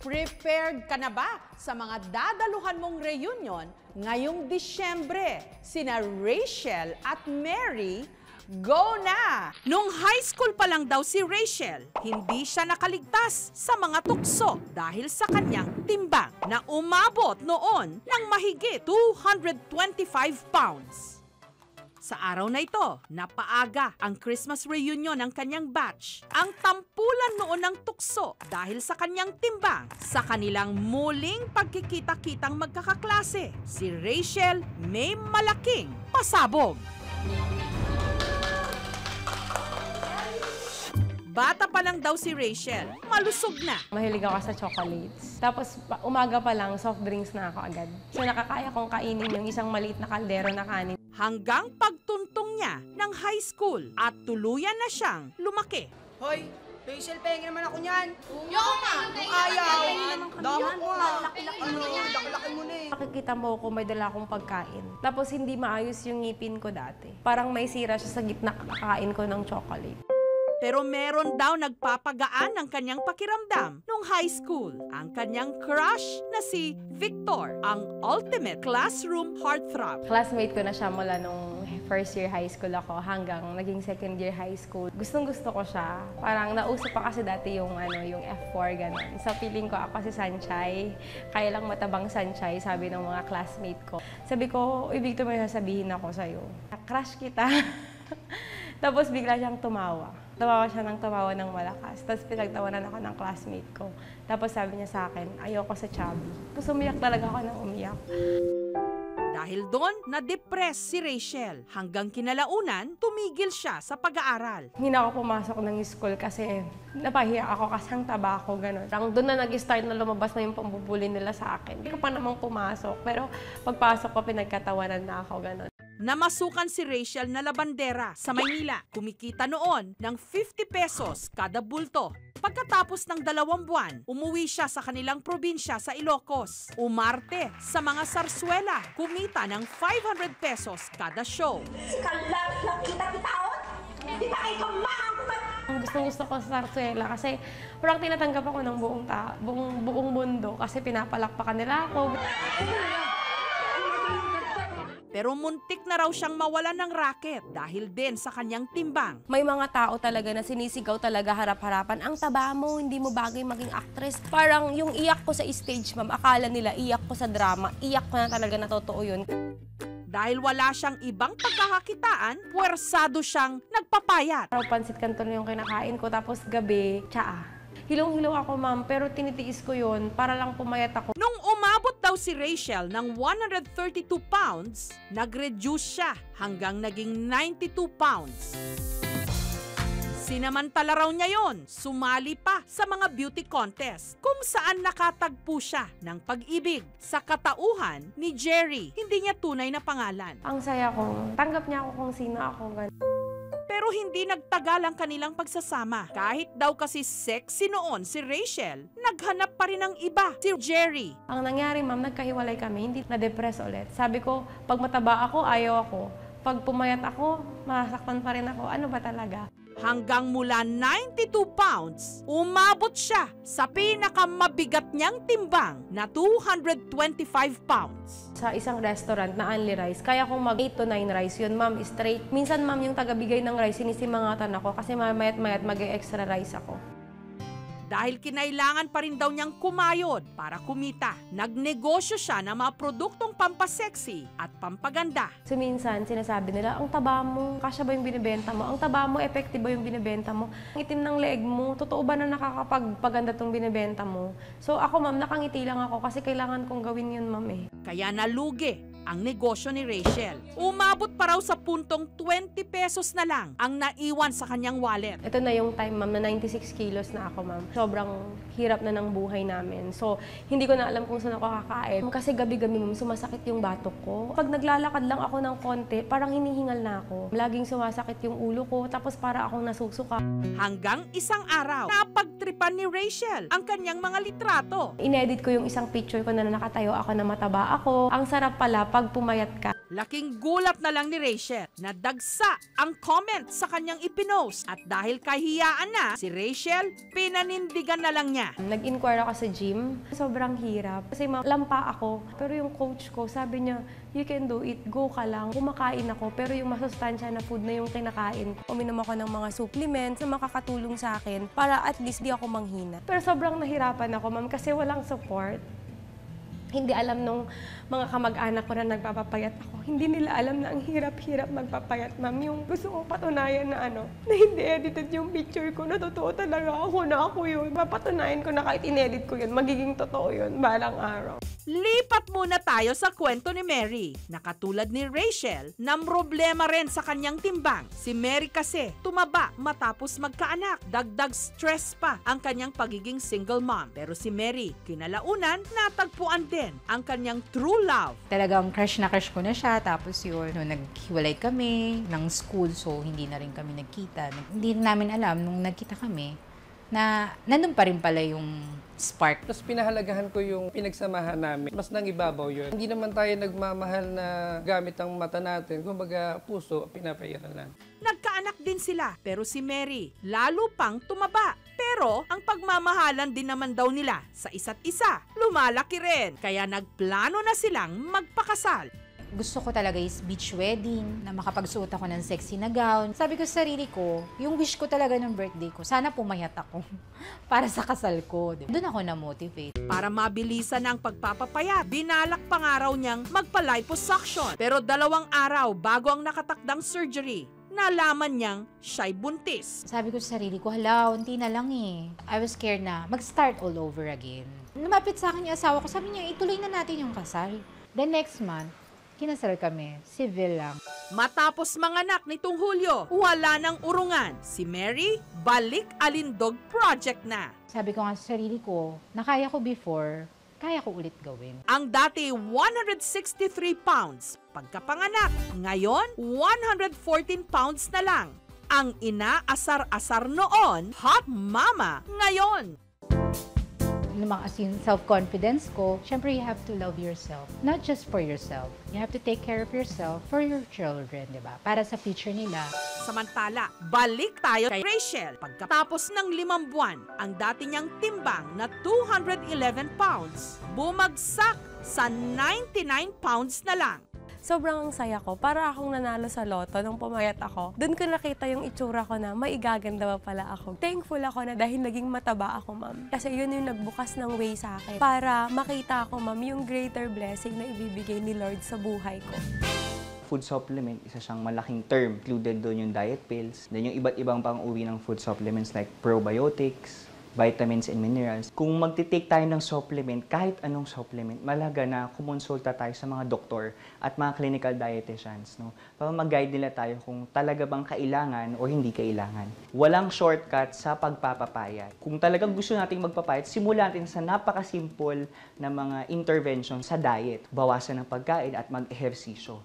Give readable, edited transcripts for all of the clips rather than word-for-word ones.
Prepared ka na ba sa mga dadaluhan mong reunion ngayong Disyembre? Sina Rachel at Mary, go na! Nung high school pa lang daw si Rachel, hindi siya nakaligtas sa mga tukso dahil sa kanyang timbang na umabot noon ng mahigit 225 pounds. Sa araw na ito, napaaga ang Christmas reunion ng kanyang batch. Ang tampulan noon ng tukso dahil sa kanyang timbang sa kanilang muling pagkikita-kitang magkakaklase. Si Rachel may malaking pasabog. Bata pa lang daw si Rachel, malusog na. Mahilig ako sa chocolates. Tapos umaga pa lang, soft drinks na ako agad. So nakakaya kong kainin yung isang maliit na kaldero na kanin. Hanggang pagtuntong niya ng high school at tuluyan na siyang lumaki. Hoy, Rachel, pahingin naman ako niyan. Yung nga! Ayaw! Damot mo ha! Laki-laki mo na eh. Makikita mo ko may dala akong pagkain. Tapos hindi maayos yung ngipin ko dati. Parang may sira siya sa gitna kakain ko ng chocolate. Pero meron daw nagpapagaan ng kanyang pakiramdam nung high school. Ang kanyang crush na si Victor, ang ultimate classroom heartthrob. Classmate ko na siya mula nung first year high school ako hanggang naging second year high school. Gustong-gusto ko siya. Parang nauso pa kasi dati yung F4 gano'n. Sa feeling ko ako si Sanchay. Kaya lang matabang Sanchay, sabi ng mga classmate ko. Sabi ko, ibig may sasabihin ako sa'yo. Crush kita. Tapos bigla siyang tumawa. Tumawa siya ng tumawa ng malakas. Tapos pinagtawanan ako ng classmate ko. Tapos sabi niya sa akin, ayoko sa chubby. Tapos umiyak talaga ako ng umiyak. Dahil doon, na-depress si Rachel. Hanggang kinalaunan, tumigil siya sa pag-aaral. Hindi na ako pumasok ng school kasi napahiya ako kasi ang taba ko, gano'n. Doon na nag-start na lumabas na yung pambubuli nila sa akin. Hindi ko pa namang pumasok, pero pagpasok ko, pinagkatawanan na ako, gano'n. Namasukan si Rachel na labandera sa Maynila. Kumikita noon ng 50 pesos kada bulto. Pagkatapos ng 2 buwan, umuwi siya sa kanilang probinsya sa Ilocos. Umarte sa mga sarswela. Kumita ng 500 pesos kada show. Gusto ko sa Sarsuela kasi parang tinatanggap ako ng buong mundo kasi pinapalakpakan nila ako. Pero muntik na raw siyang mawalan ng racket dahil din sa kanyang timbang. May mga tao talaga na sinisigaw talaga harap-harapan. Ang taba mo, hindi mo bagay maging actress. Parang yung iyak ko sa stage, ma'am, akala nila iyak ko sa drama. Iyak ko na talaga na totoo yun. Dahil wala siyang ibang pagkakakitaan, puwersado siyang nagpapayat. Pansit canton yung kinakain ko, tapos gabi, tsaa. Hilong-hilo ako, ma'am, pero tinitiis ko yun para lang pumayat ako. Nung umabot daw si Rachel ng 132 pounds, nag-reduce siya hanggang naging 92 pounds. Sinamantala raw niya yon, sumali pa sa mga beauty contest kung saan nakatagpo siya ng pag-ibig sa katauhan ni Jerry, hindi niya tunay na pangalan. Ang saya ko, tanggap niya ako kung sino ako. Pero hindi nagtagal ang kanilang pagsasama. Kahit daw kasi sexy noon si Rachel, naghanap pa rin ng iba, si Jerry. Ang nangyari, ma'am, nagkahiwalay kami, hindi na-depress ulit. Sabi ko, pag mataba ako, ayaw ako. Pag pumayat ako, masaktan pa rin ako. Ano ba talaga? Hanggang mula 92 pounds, umabot siya sa pinakamabigat niyang timbang na 225 pounds. Sa isang restaurant na only rice, kaya kong mag 8 to 9 rice yun, ma'am, straight. Minsan, ma'am, yung tagabigay ng rice, sinisimangatan ako kasi mayat-mayat mag-extra rice ako. Dahil kinailangan pa rin daw niyang kumayod para kumita, nagnegosyo siya ng mga produktong pampaseksi at pampaganda. So minsan, sinasabi nila, ang taba mo, kasya ba yung binibenta mo? Ang taba mo, effective ba yung binibenta mo? Ang itim ng leeg mo, totoo ba na nakakapagpaganda tong binibenta mo? So ako, ma'am, nakangiti lang ako kasi kailangan kong gawin yun, ma'am, eh. Kaya nalugi ang negosyo ni Rachel. Umabot pa raw sa puntong 20 pesos na lang ang naiwan sa kanyang wallet. Ito na yung time, ma'am, na 96 kilos na ako, ma'am. Sobrang hirap na ng buhay namin. So, hindi ko na alam kung saan ako kakain. Kasi gabi-gabi, ma'am, sumasakit yung batok ko. Pag naglalakad lang ako ng konti, parang hinihingal na ako. Laging sumasakit yung ulo ko, tapos para akong nasusuka. Hanggang isang araw, napagtripan ni Rachel ang kanyang mga litrato. Inedit ko yung isang picture ko na nakatayo ako na mataba ako. Ang sarap pala pag pumayat ka. Laking gulat na lang ni Rachel na dagsa ang comment sa kanyang ipinost at dahil kahiyaan na si Rachel, pinanindigan na lang niya. Nag-inquire ako sa gym. Sobrang hirap. Kasi lampa ako. Pero yung coach ko, sabi niya, you can do it. Go ka lang. Kumakain ako. Pero yung masustansya na food na yung kinakain. Uminom ako ng mga supplements na makakatulong sa akin para at least di ako manghina. Pero sobrang nahirapan ako, ma'am, kasi walang support. Hindi alam nung mga kamag-anak ko na nagpapapayat ako. Hindi nila alam na ang hirap-hirap magpapayat, ma'am. Yung gusto kong patunayan na na hindi edited yung picture ko, na totoo talaga ako yun. Papatunayan ko na kahit inedit ko yun, magiging totoo yun balang araw. Lipat muna tayo sa kwento ni Mary, na katulad ni Rachel, na problema rin sa kanyang timbang. Si Mary kasi tumaba matapos magkaanak. Dagdag stress pa ang kanyang pagiging single mom. Pero si Mary, kinalaunan, natagpuan din ang kanyang true love. Talagang crush na crush ko na siya. Tapos yun, no, naghiwalay kami ng school, so hindi na rin kami nagkita. Hindi namin alam nung nagkita kami na nandun pa rin pala yung spark. Tapos pinahalagahan ko yung pinagsamahan namin. Mas nangibabaw yun. Hindi naman tayo nagmamahal na gamit ang mata natin. Kumbaga, puso, pinapairalan. Nagkaanak din sila, pero si Mary lalo pang tumaba. Pero ang pagmamahalan din naman daw nila sa isa't isa, lumalaki rin. Kaya nagplano na silang magpakasal. Gusto ko talaga is beach wedding, na makapagsuot ako ng sexy na gown. Sabi ko sa sarili ko, yung wish ko talaga ng birthday ko, sana pumayat ako para sa kasal ko. Doon ako na-motivate. Para mabilisan ang pagpapapayat, binalak pa nga raw niyang magpa-liposuction. Pero 2 araw bago ang nakatakdang surgery, nalaman niyang siya'y buntis. Sabi ko sa sarili ko, hala, unti na lang eh. I was scared na mag-start all over again. Lumapit sa akin yung asawa ko, sabi niya, ituloy na natin yung kasal. The next month, kinasal kami, civil lang. Matapos manganak nitong Hulyo, wala nang urungan. Si Mary, balik alindog project na. Sabi ko nga sa sarili ko, na kaya ko before, kaya ko ulit gawin. Ang dati 163 pounds, pagkapanganak, ngayon 114 pounds na lang. Ang ina asar-asar noon, hot mama ngayon. Lumakas yung self-confidence ko, syempre you have to love yourself. Not just for yourself. You have to take care of yourself for your children, di ba? Para sa future nila. Samantala, balik tayo kay Rachel. Pagkatapos ng 5 buwan, ang dati niyang timbang na 211 pounds, bumagsak sa 99 pounds na lang. Sobrang saya ko. Para akong nanalo sa loto nung pumayat ako. Doon ko nakita yung itsura ko na maigaganda pa pala ako. Thankful ako na dahil naging mataba ako, ma'am. Kasi yun yung nagbukas ng way sa akin para makita ko, ma'am, yung greater blessing na ibibigay ni Lord sa buhay ko. Food supplement, isa siyang malaking term. Included doon yung diet pills. Then yung iba't ibang pang-uwi ng food supplements like probiotics, vitamins and minerals. Kung magti-take tayo ng supplement, kahit anong supplement, malaga na kumonsulta tayo sa mga doktor at mga clinical dietitians, no? Para mag-guide nila tayo kung talaga bang kailangan o hindi kailangan. Walang shortcut sa pagpapapayat. Kung talagang gusto nating magpapayat, simulan natin sa napakasimple na mga intervention sa diet. Bawasan ng pagkain at mag-ehersisyo.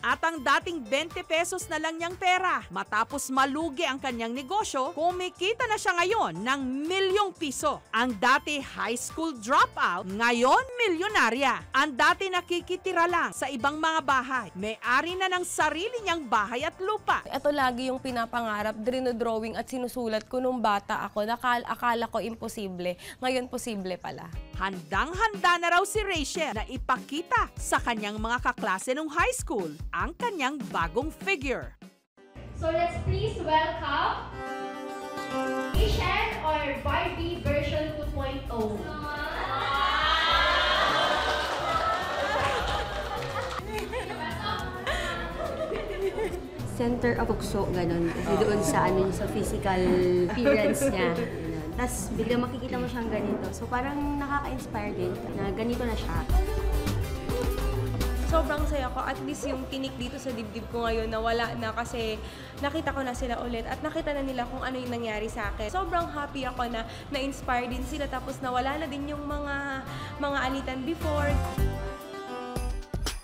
At ang dating 20 pesos na lang niyang pera, matapos malugi ang kanyang negosyo, kumikita na siya ngayon ng ₱1,000,000. Ang dati high school dropout, ngayon milyonarya. Ang dati nakikitira lang sa ibang mga bahay, may-ari na ng sarili niyang bahay at lupa. Ito lagi yung pinapangarap, drawing at sinusulat ko nung bata ako. Akala ko imposible. Ngayon posible pala. Handang-handa na raw si Rachel na ipakita sa kanyang mga kaklase nung high school ang kanyang bagong figure. So let's please welcome Asian or Barbie version 2.0. Center of tukso, ganun. Kasi doon sa ano sa physical appearance niya. Tapos biglang makikita mo siyang ganito. So parang nakaka-inspire din na ganito na siya. Sobrang saya ko. At least yung tinik dito sa dibdib ko ngayon nawala na kasi nakita ko na sila ulit at nakita na nila kung ano yung nangyari sa akin. Sobrang happy ako na na-inspire din sila tapos nawala na din yung mga alitan before.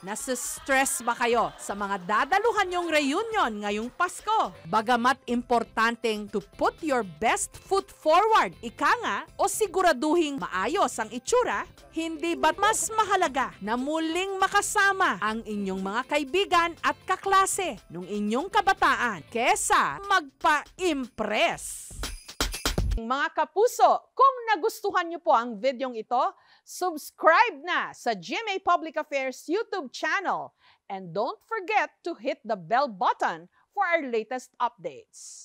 Nasa-stress ba kayo sa mga dadaluhan nyong reunion ngayong Pasko? Bagamat importanteng to put your best foot forward, ika nga, o siguraduhing maayos ang itsura, hindi ba't mas mahalaga na muling makasama ang inyong mga kaibigan at kaklase nung inyong kabataan kesa magpa-impress? Mga kapuso, kung nagustuhan niyo po ang videong ito, subscribe na sa GMA Public Affairs YouTube channel and don't forget to hit the bell button for our latest updates.